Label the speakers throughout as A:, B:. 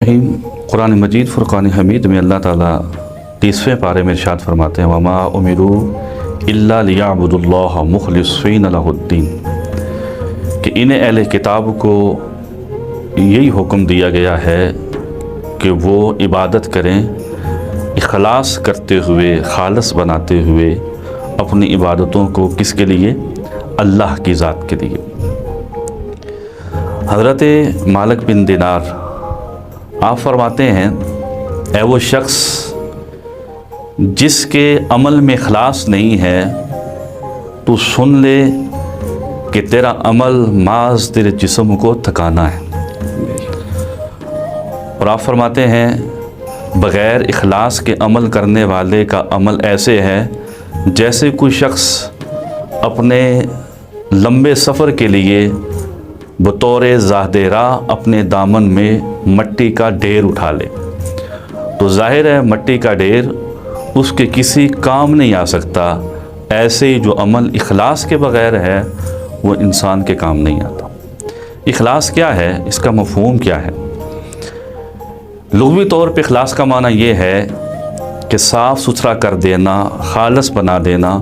A: कुरान मजीद फ़ुरक़ान हमीद में अल्लाह ताला 30वें पारे में इरशाद फरमाते हैं वमा उमिरू इल्ला लियअबुदुल्लाह मुख़लिसीन लहुद्दीन कि इन्हें अहले किताब को यही हुक्म दिया गया है कि वो इबादत करें इखलास करते हुए खालस बनाते हुए अपनी इबादतों को किसके लिए? अल्लाह की ज़ात के लिए। हज़रत मालिक बिन दिनार आप फरमाते हैं, ऐ वो शख्स जिसके अमल में इखलास नहीं है तो सुन ले कि तेरा अमल माज तेरे जिस्म को थकाना है। और आप फरमाते हैं बग़ैर इखलास के अमल करने वाले का अमल ऐसे है जैसे कोई शख्स अपने लंबे सफ़र के लिए बतौर ज़ाहदेरा अपने दामन में मट्टी का ढेर उठा ले। तो ज़ाहिर है मट्टी का ढेर उसके किसी काम नहीं आ सकता। ऐसे ही जो अमल इखलास के बग़ैर है वो इंसान के काम नहीं आता। इखलास क्या है, इसका मफ़हूम क्या है? लुग़वी तौर पे इखलास का माना ये है कि साफ़ सुथरा कर देना, खालस बना देना,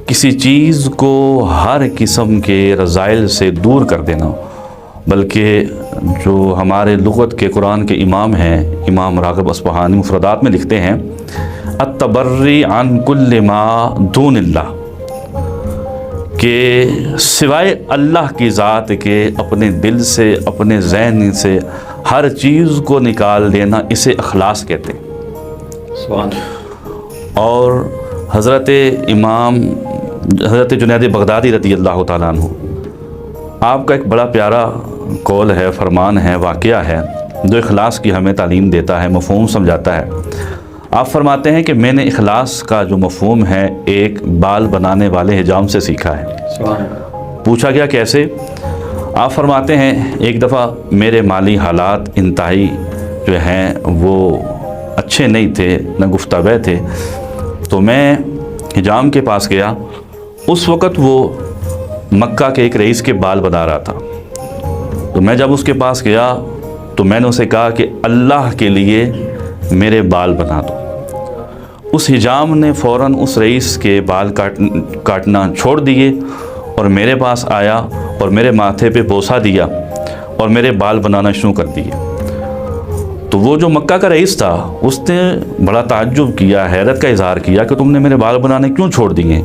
A: किसी चीज़ को हर किस्म के रज़ाइल से दूर कर देना। बल्कि जो हमारे लुग़त के कुरान के इमाम हैं, इमाम राग़िब अस्फ़हानी मुफ़रदात में लिखते हैं अत-तबर्री अन कुल्लि मा दूनिल्लाह, कि सिवाय अल्लाह की ज़ात के अपने दिल से अपने ज़हन से हर चीज़ को निकाल देना, इसे इखलास कहते हैं। और हज़रत जुनैद बगदादी रज़ी अल्लाह ताला अन्हु, आपका एक बड़ा प्यारा कौल है, फरमान है, वाक़या है जो इखलास की हमें तालीम देता है, मफ़हूम समझाता है। आप फरमाते हैं कि मैंने इखलास का जो मफ़हूम है एक बाल बनाने वाले हिजाम से सीखा है। पूछा गया कैसे? आप फरमाते हैं एक दफ़ा मेरे माली हालात इंतहाई जो हैं वो अच्छे नहीं थे, न गुफ्ताबे थे, तो मैं हिजाम के पास गया। उस वक़्त वो मक्का के एक रईस के बाल बना रहा था। तो मैं जब उसके पास गया तो मैंने उसे कहा कि अल्लाह के लिए मेरे बाल बना दो। उस हिजाम ने फ़ौरन उस रईस के बाल काटना छोड़ दिए और मेरे पास आया और मेरे माथे पे बोसा दिया और मेरे बाल बनाना शुरू कर दिए। तो वो जो मक्का का रईस था उसने बड़ा ताज्जुब किया, हैरत का इज़हार किया कि तुमने मेरे बाल बनाने क्यों छोड़ दिए?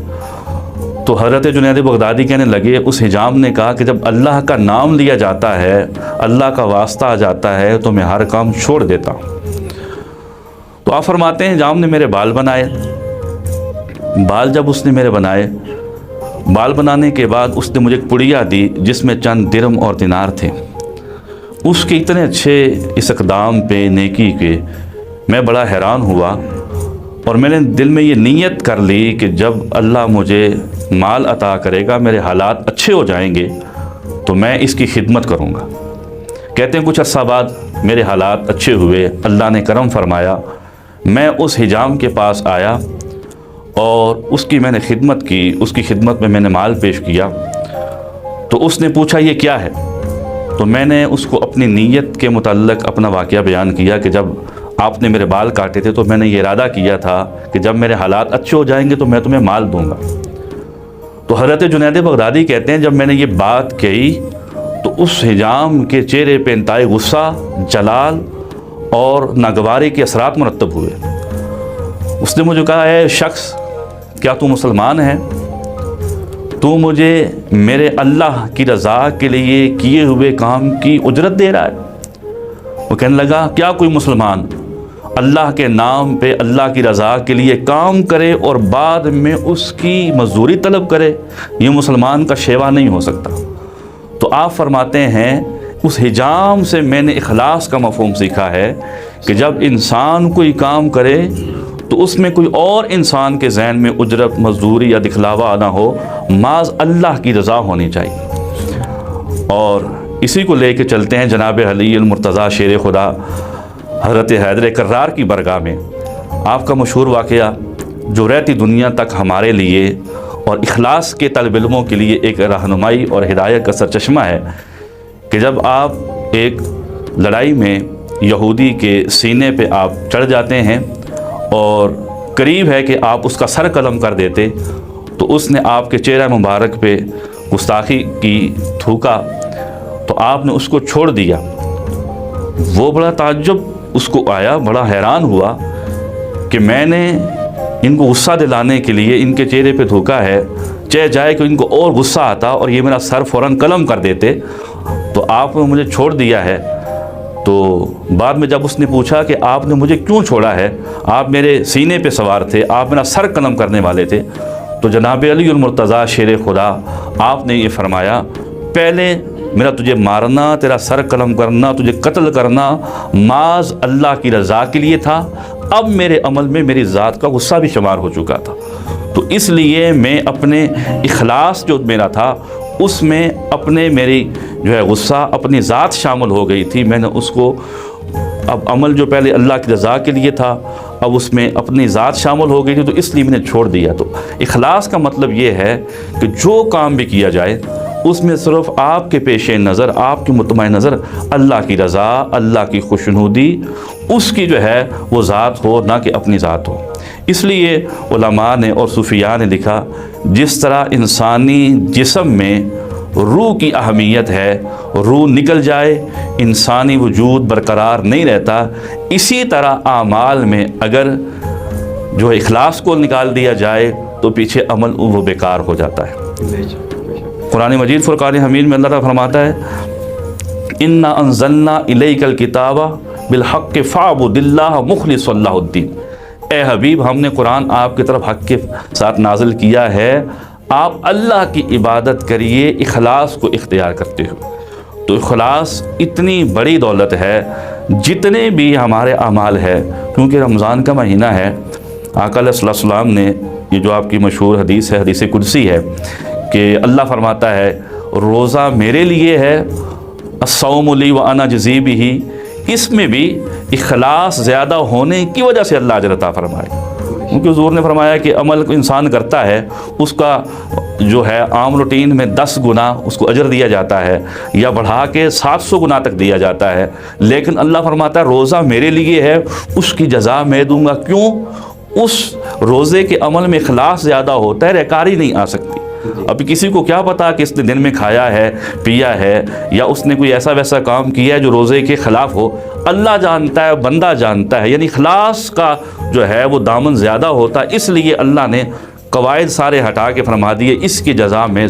A: तो हज़रत जुनैद बगदादी कहने लगे, उस हिजाम ने कहा कि जब अल्लाह का नाम लिया जाता है, अल्लाह का वास्ता आ जाता है तो मैं हर काम छोड़ देता हूँ। तो आप फरमाते हैं हिजाम ने मेरे बाल बनाए। बाल जब उसने मेरे बनाए, बाल बनाने के बाद उसने मुझे एक पुड़िया दी जिसमें चंद दिरहम और दिनार थे। उसके इतने अच्छे इस इक़दाम पे, नेकी के, मैं बड़ा हैरान हुआ और मैंने दिल में ये नीयत कर ली कि जब अल्लाह मुझे माल अता करेगा, मेरे हालात अच्छे हो जाएंगे तो मैं इसकी खिदमत करूँगा। कहते हैं कुछ अर्सा बाद मेरे हालात अच्छे हुए, अल्लाह ने करम फरमाया। मैं उस हिजाम के पास आया और उसकी मैंने खिदमत की, उसकी खिदमत में मैंने माल पेश किया। तो उसने पूछा ये क्या है? तो मैंने उसको अपनी नीयत के मुतल्लिक़ अपना वाक़या बयान किया कि जब आपने मेरे बाल काटे थे तो मैंने ये इरादा किया था कि जब मेरे हालात अच्छे हो जाएंगे तो मैं तुम्हें माल दूंगा। तो हज़रत जुनैद बगदादी कहते हैं जब मैंने ये बात कही तो उस हिजाम के चेहरे पे इंतहाई गुस्सा, जलाल और नागवारी के असरात मुरतब हुए। उसने मुझे कहा, है शख्स, क्या तू मुसलमान है? तू मुझे मेरे अल्लाह की रज़ा के लिए किए हुए काम की उजरत दे रहा है? वो कहने लगा, क्या कोई मुसलमान अल्लाह के नाम पे अल्लाह की रज़ा के लिए काम करे और बाद में उसकी मजदूरी तलब करे? ये मुसलमान का शेवा नहीं हो सकता। तो आप फरमाते हैं उस हिजाम से मैंने इखलास का मफ़हूम सीखा है कि जब इंसान कोई काम करे तो उसमें कोई और इंसान के ज़हन में उजरत, मजदूरी या दिखलावा ना हो, माज अल्लाह की रज़ा होनी चाहिए। और इसी को लेके चलते हैं जनाब अली मुर्तज़ा शेर खुदा हज़रत हैदर कर्रार की बरगाह में। आपका मशहूर वाक़या जो रहती दुनिया तक हमारे लिए और इखलास के तलब इल्मों के लिए एक रहनुमाई और हिदायत का सरचश्मा है कि जब आप एक लड़ाई में یہودی کے سینے پہ آپ چڑھ جاتے ہیں اور قریب ہے کہ آپ اس کا سر قلم کر دیتے، تو اس نے آپ کے چہرہ مبارک پہ گستاخی کی، تھوکا، تو آپ نے اس کو چھوڑ دیا۔ وہ بڑا تعجب اس کو آیا، بڑا حیران ہوا کہ میں نے ان کو غصہ دلانے کے لیے ان کے چہرے پہ تھوکا ہے، چاہے جائے کہ ان کو اور غصہ آتا اور یہ میرا سر فوراً قلم کر دیتے، تو آپ نے مجھے چھوڑ دیا ہے۔ تو بعد میں جب اس نے پوچھا کہ آپ نے مجھے کیوں چھوڑا ہے، آپ میرے سینے پہ سوار تھے، آپ میرا سر قلم کرنے والے تھے، تو جناب علی المرتضیٰ شیر خدا آپ نے یہ فرمایا، پہلے میرا تجھے مارنا، تیرا سر قلم کرنا، تجھے قتل کرنا محض اللہ کی رضا کے لیے تھا، اب میرے عمل میں میری ذات کا غصہ بھی شمار ہو چکا تھا، تو اس لیے میں اپنے اخلاص جو میرا تھا اس میں اپنے میری جو ہے غصہ اپنی ذات شامل ہو گئی تھی، میں نے اس کو اب عمل جو پہلے اللہ کی رضا کے لیے تھا اب اس میں اپنی ذات شامل ہو گئی تھی، تو اس لیے میں نے چھوڑ دیا۔ تو اخلاص کا مطلب یہ ہے کہ جو کام بھی کیا جائے اس میں صرف آپ کے پیش نظر، آپ کی مطمع نظر اللہ کی رضا، اللہ کی خوشنودی، اس کی جو ہے وہ ذات ہو، نہ کہ اپنی ذات ہو۔ اس لیے علماء نے اور صوفیاء نے لکھا، جس طرح انسانی جسم میں روح کی اہمیت ہے، روح نکل جائے انسانی وجود برقرار نہیں رہتا، اسی طرح اعمال میں اگر جو اخلاص کو نکال دیا جائے تو پیچھے عمل وہ بیکار ہو جاتا ہے۔ قرآن مجید فرقان حمید میں اللہ تعالیٰ فرماتا ہے، اِنَّا أَنزَلْنَا إِلَيْكَ الْكِتَابَ بِالْحَقِّ فَاعْبُدِ اللَّهَ مُخْلِصًا لَهُ الدِّينَ۔ اے حبیب، ہم نے قرآن آپ کی طرف حق کے ساتھ نازل کیا ہے، آپ اللہ کی عبادت کریے اخلاص کو اختیار کرتے ہو۔ تو اخلاص اتنی بڑی دولت ہے، جتنے بھی ہمارے اعمال ہے، کیونکہ رمضان کا مہینہ ہے، آقا علیہ السلام نے یہ جو آپ کی مشہور حدیث ہے، حدیث قدسی ہے، کہ اللہ فرماتا ہے روزہ میرے لیے ہے، الصوم لی وانا اجزی بہ، اس میں بھی اخلاص زیادہ ہونے کی وجہ سے اللہ اجر عطا فرمائے، کیونکہ حضور نے فرمایا کہ عمل کو انسان کرتا ہے اس کا جو ہے عام روٹین میں 10 گنا اس کو اجر دیا جاتا ہے، یا بڑھا کے 700 گنا تک دیا جاتا ہے، لیکن اللہ فرماتا ہے روزہ میرے لیے ہے، اس کی جزا میں دوں گا۔ کیوں؟ اس روزے کے عمل میں اخلاص زیادہ ہوتا ہے، ریاکاری نہیں آ سکتی۔ ابھی کسی کو کیا پتا کہ اس نے دن میں کھایا ہے، پیا ہے، یا اس نے کوئی ایسا ویسا کام کیا ہے جو روزے کے خلاف ہو، اللہ جانتا ہے، بندہ جانتا ہے، یعنی اخلاص کا جو ہے وہ دامن زیادہ ہوتا ہے، اس لیے اللہ نے قواعد سارے ہٹا کے فرما دیے اس کی جزا میں